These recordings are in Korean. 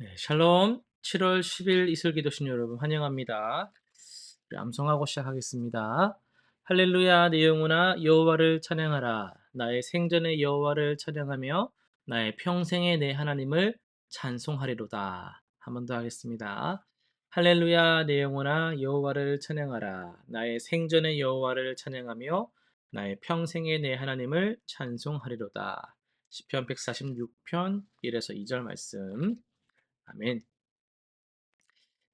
네, 샬롬. 7월 10일 이슬기도신 여러분 환영합니다. 우리 암송하고 시작하겠습니다. 할렐루야 내 영혼아 여호와를 찬양하라. 나의 생전의 여호와를 찬양하며 나의 평생의 내 하나님을 찬송하리로다. 한 번 더 하겠습니다. 할렐루야 내 영혼아 여호와를 찬양하라. 나의 생전의 여호와를 찬양하며 나의 평생의 내 하나님을 찬송하리로다. 시편 146편 1에서 2절 말씀. 아멘.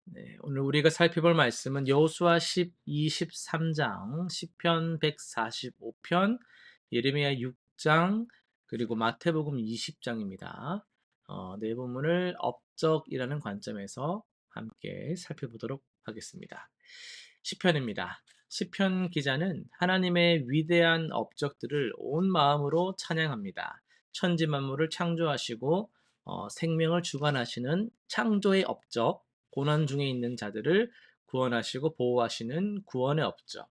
네, 오늘 우리가 살펴볼 말씀은 여호수아 12, 13장, 시편 145편, 예레미야 6장, 그리고 마태복음 20장입니다. 네 부분을 업적이라는 관점에서 함께 살펴보도록 하겠습니다. 시편입니다. 시편 기자는 하나님의 위대한 업적들을 온 마음으로 찬양합니다. 천지 만물을 창조하시고 생명을 주관하시는 창조의 업적, 고난 중에 있는 자들을 구원하시고 보호하시는 구원의 업적,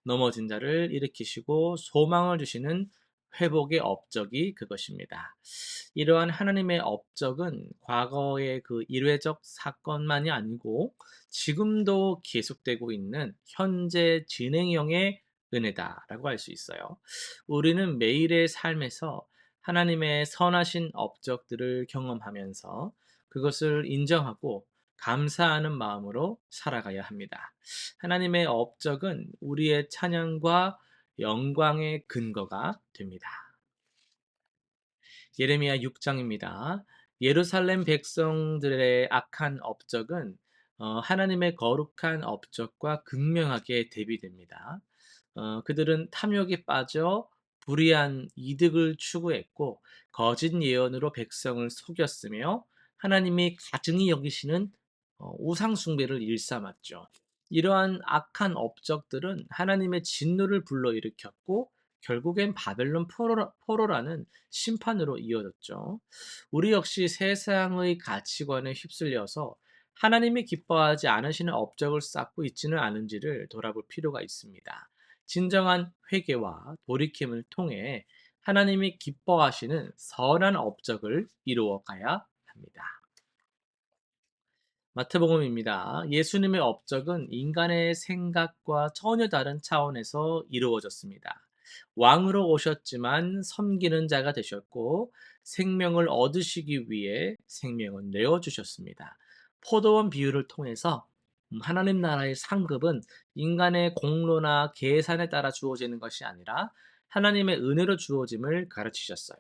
넘어진 자를 일으키시고 소망을 주시는 회복의 업적이 그것입니다. 이러한 하나님의 업적은 과거의 그 일회적 사건만이 아니고 지금도 계속되고 있는 현재 진행형의 은혜다라고 할 수 있어요. 우리는 매일의 삶에서 하나님의 선하신 업적들을 경험하면서 그것을 인정하고 감사하는 마음으로 살아가야 합니다. 하나님의 업적은 우리의 찬양과 영광의 근거가 됩니다. 예레미야 6장입니다. 예루살렘 백성들의 악한 업적은 하나님의 거룩한 업적과 극명하게 대비됩니다. 그들은 탐욕에 빠져 불의한 이득을 추구했고 거짓 예언으로 백성을 속였으며 하나님이 가증히 여기시는 우상 숭배를 일삼았죠. 이러한 악한 업적들은 하나님의 진노를 불러일으켰고 결국엔 바벨론 포로라는 심판으로 이어졌죠. 우리 역시 세상의 가치관에 휩쓸려서 하나님이 기뻐하지 않으시는 업적을 쌓고 있지는 않은지를 돌아볼 필요가 있습니다. 진정한 회개와 돌이킴을 통해 하나님이 기뻐하시는 선한 업적을 이루어 가야 합니다. 마태복음입니다. 예수님의 업적은 인간의 생각과 전혀 다른 차원에서 이루어졌습니다. 왕으로 오셨지만 섬기는 자가 되셨고 생명을 얻으시기 위해 생명을 내어주셨습니다. 포도원 비유를 통해서 하나님 나라의 상급은 인간의 공로나 계산에 따라 주어지는 것이 아니라 하나님의 은혜로 주어짐을 가르치셨어요.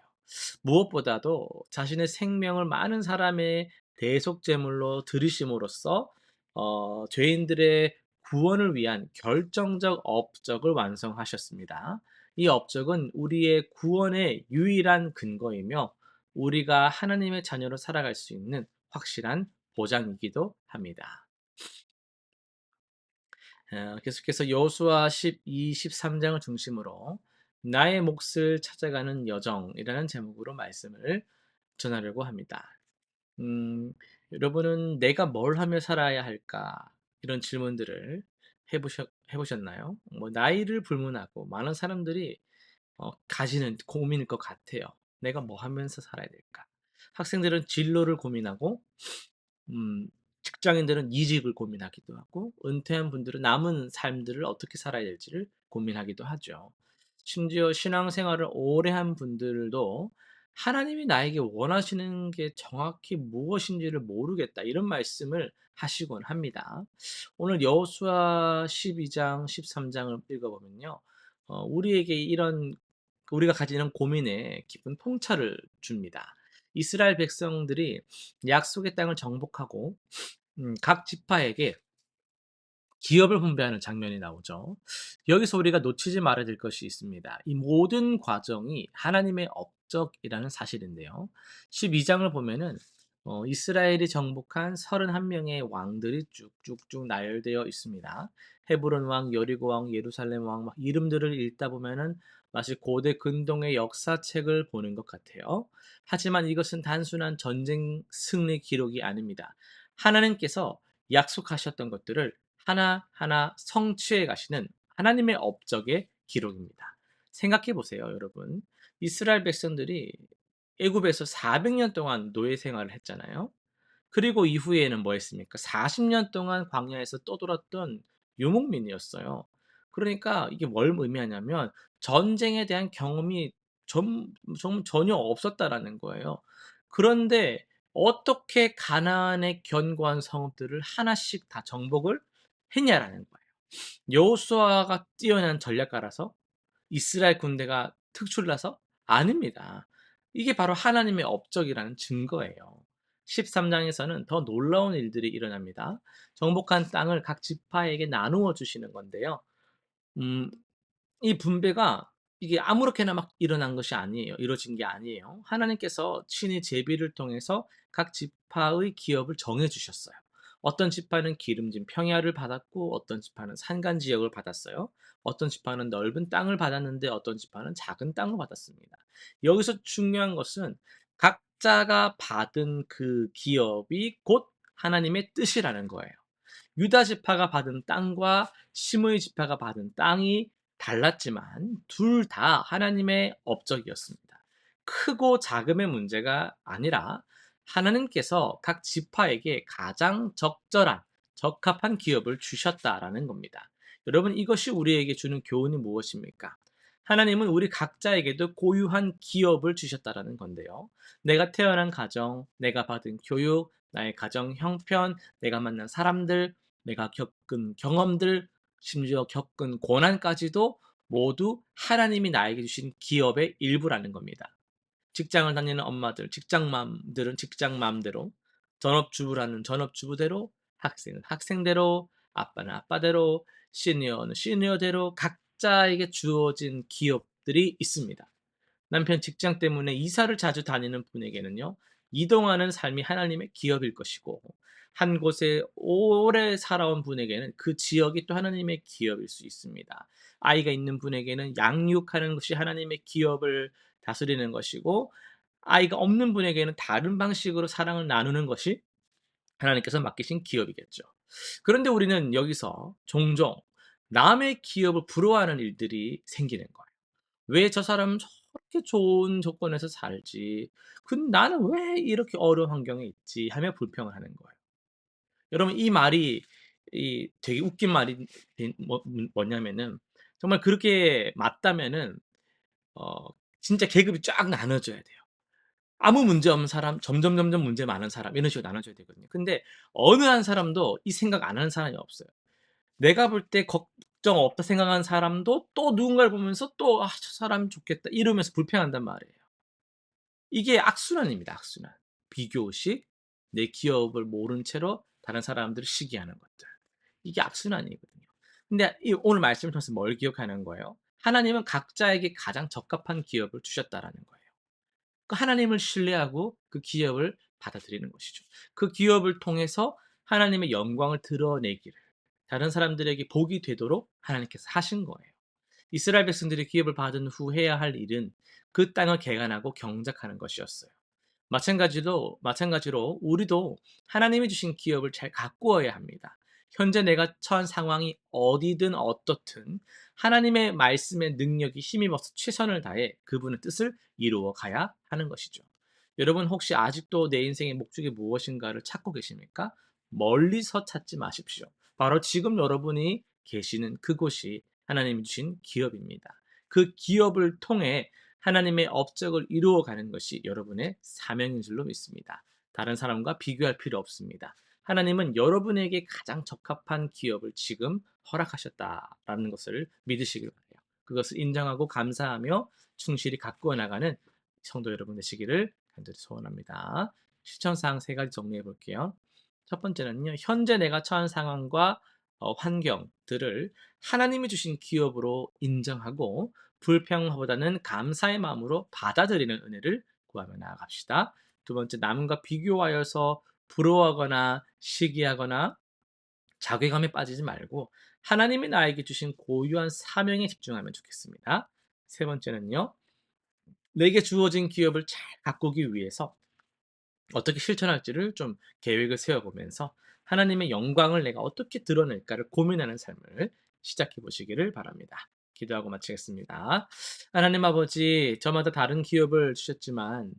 무엇보다도 자신의 생명을 많은 사람의 대속제물로 들이심으로써 죄인들의 구원을 위한 결정적 업적을 완성하셨습니다. 이 업적은 우리의 구원의 유일한 근거이며 우리가 하나님의 자녀로 살아갈 수 있는 확실한 보장이기도 합니다. 계속해서 여호수아 12, 13장을 중심으로 나의 몫을 찾아가는 여정이라는 제목으로 말씀을 전하려고 합니다. 여러분은 '내가 뭘 하며 살아야 할까?' 이런 질문들을 해 보셨나요? 뭐 나이를 불문하고 많은 사람들이 가지는 고민일 것 같아요. '내가 뭐 하면서 살아야 될까?' 학생들은 진로를 고민하고 직장인들은 이직을 고민하기도 하고 은퇴한 분들은 남은 삶들을 어떻게 살아야 될지를 고민하기도 하죠. 심지어 신앙생활을 오래 한 분들도 "하나님이 나에게 원하시는 게 정확히 무엇인지를 모르겠다." 이런 말씀을 하시곤 합니다. 오늘 여호수아 12장 13장을 읽어 보면요. 우리에게 이런 우리가 가지는 고민에 깊은 통찰을 줍니다. 이스라엘 백성들이 약속의 땅을 정복하고 각 지파에게 기업을 분배하는 장면이 나오죠. 여기서 우리가 놓치지 말아야 될 것이 있습니다. 이 모든 과정이 하나님의 업적이라는 사실인데요. 12장을 보면은 이스라엘이 정복한 31명의 왕들이 쭉쭉쭉 나열되어 있습니다. 헤브론 왕, 여리고 왕, 예루살렘 왕 막 이름들을 읽다 보면은 마치 고대 근동의 역사책을 보는 것 같아요. 하지만 이것은 단순한 전쟁 승리 기록이 아닙니다. 하나님께서 약속하셨던 것들을 하나하나 성취해 가시는 하나님의 업적의 기록입니다. 생각해 보세요, 여러분. 이스라엘 백성들이 애굽에서 400년 동안 노예 생활을 했잖아요. 그리고 이후에는 뭐 했습니까? 40년 동안 광야에서 떠돌았던 유목민이었어요. 그러니까 이게 뭘 의미하냐면 전쟁에 대한 경험이 전 전혀 없었다라는 거예요. 그런데 어떻게 가나안의 견고한 성읍들을 하나씩 다 정복을 했냐라는 거예요. 여호수아가 뛰어난 전략가라서? 이스라엘 군대가 특출나서? 아닙니다. 이게 바로 하나님의 업적이라는 증거예요. 13 장에서는 더 놀라운 일들이 일어납니다. 정복한 땅을 각 지파에게 나누어 주시는 건데요. 음 이 분배가 이게 아무렇게나 막 일어난 것이 아니에요. 이루어진 게 아니에요. 하나님께서 친히 제비를 통해서 각 지파의 기업을 정해 주셨어요. 어떤 지파는 기름진 평야를 받았고 어떤 지파는 산간 지역을 받았어요. 어떤 지파는 넓은 땅을 받았는데 어떤 지파는 작은 땅을 받았습니다. 여기서 중요한 것은 각자가 받은 그 기업이 곧 하나님의 뜻이라는 거예요. 유다 지파가 받은 땅과 시므이 지파가 받은 땅이 달랐지만 둘 다 하나님의 업적이었습니다. 크고 작음의 문제가 아니라 하나님께서 각 지파에게 가장 적절한 적합한 기업을 주셨다라는 겁니다. 여러분 이것이 우리에게 주는 교훈이 무엇입니까? 하나님은 우리 각자에게도 고유한 기업을 주셨다라는 건데요. 내가 태어난 가정, 내가 받은 교육, 나의 가정 형편, 내가 만난 사람들, 내가 겪은 경험들, 심지어 겪은 고난까지도 모두 하나님이 나에게 주신 기업의 일부라는 겁니다. 직장을 다니는 엄마들, 직장맘들은 직장맘대로, 전업주부라는 전업주부대로, 학생은 학생대로, 아빠는 아빠대로, 시니어는 시니어대로 각자에게 주어진 기업들이 있습니다. 남편 직장 때문에 이사를 자주 다니는 분에게는요, 이동하는 삶이 하나님의 기업일 것이고, 한 곳에 오래 살아온 분에게는 그 지역이 또 하나님의 기업일 수 있습니다. 아이가 있는 분에게는 양육하는 것이 하나님의 기업을 다스리는 것이고, 아이가 없는 분에게는 다른 방식으로 사랑을 나누는 것이 하나님께서 맡기신 기업이겠죠. 그런데 우리는 여기서 종종 남의 기업을 부러워하는 일들이 생기는 거예요. 왜 저 사람은 저렇게 좋은 조건에서 살지? 나는 왜 이렇게 어려운 환경에 있지? 하며 불평을 하는 거예요. 여러분 이 말이 되게 웃긴 말이 뭐냐면은 정말 그렇게 맞다면은 어 진짜 계급이 쫙 나눠져야 돼요. 아무 문제 없는 사람, 점점 문제 많은 사람 이런 식으로 나눠져야 되거든요. 근데 어느 한 사람도 이 생각 안 하는 사람이 없어요. 내가 볼 때 걱정 없다 생각하는 사람도 또 누군가를 보면서 또 '아 저 사람 좋겠다.' 이러면서 불평한단 말이에요. 이게 악순환입니다, 악순환. 비교식, 내 기업을 모른 채로 다른 사람들을 시기하는 것들. 이게 악순환이거든요. 근데 이 오늘 말씀을 통해서 뭘 기억하는 거예요? 하나님은 각자에게 가장 적합한 기업을 주셨다라는 거예요. 그 하나님을 신뢰하고 그 기업을 받아들이는 것이죠. 그 기업을 통해서 하나님의 영광을 드러내기를 다른 사람들에게 복이 되도록 하나님께서 하신 거예요. 이스라엘 백성들이 기업을 받은 후 해야 할 일은 그 땅을 개간하고 경작하는 것이었어요. 마찬가지로 우리도 하나님이 주신 기업을 잘 가꾸어야 합니다. 현재 내가 처한 상황이 어디든 어떻든 하나님의 말씀의 능력이 힘입어서 최선을 다해 그분의 뜻을 이루어 가야 하는 것이죠. 여러분 혹시 아직도 내 인생의 목적이 무엇인가를 찾고 계십니까? 멀리서 찾지 마십시오. 바로 지금 여러분이 계시는 그곳이 하나님이 주신 기업입니다. 그 기업을 통해 하나님의 업적을 이루어가는 것이 여러분의 사명인 줄로 믿습니다. 다른 사람과 비교할 필요 없습니다. 하나님은 여러분에게 가장 적합한 기업을 지금 허락하셨다라는 것을 믿으시길 바라요. 그것을 인정하고 감사하며 충실히 가꾸어 나가는 성도 여러분 되시기를 간절히 소원합니다. 실천사항 세 가지 정리해 볼게요. 첫 번째는요, 현재 내가 처한 상황과 환경들을 하나님이 주신 기업으로 인정하고 불평보다는 감사의 마음으로 받아들이는 은혜를 구하며 나아갑시다. 두 번째, 남과 비교하여서 부러워하거나 시기하거나 자괴감에 빠지지 말고 하나님이 나에게 주신 고유한 사명에 집중하면 좋겠습니다. 세 번째는요, 내게 주어진 기업을 잘 가꾸기 위해서 어떻게 실천할지를 좀 계획을 세워보면서 하나님의 영광을 내가 어떻게 드러낼까를 고민하는 삶을 시작해 보시기를 바랍니다. 기도하고 마치겠습니다. 하나님 아버지, 저마다 다른 기업을 주셨지만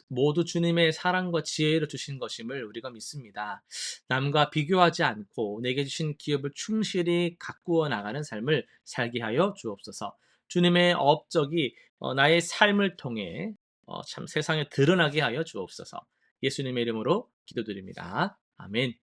모두 주님의 사랑과 지혜를 주신 것임을 우리가 믿습니다. 남과 비교하지 않고 내게 주신 기업을 충실히 가꾸어 나가는 삶을 살게 하여 주옵소서. 주님의 업적이 나의 삶을 통해 참 세상에 드러나게 하여 주옵소서. 예수님의 이름으로 기도드립니다. 아멘.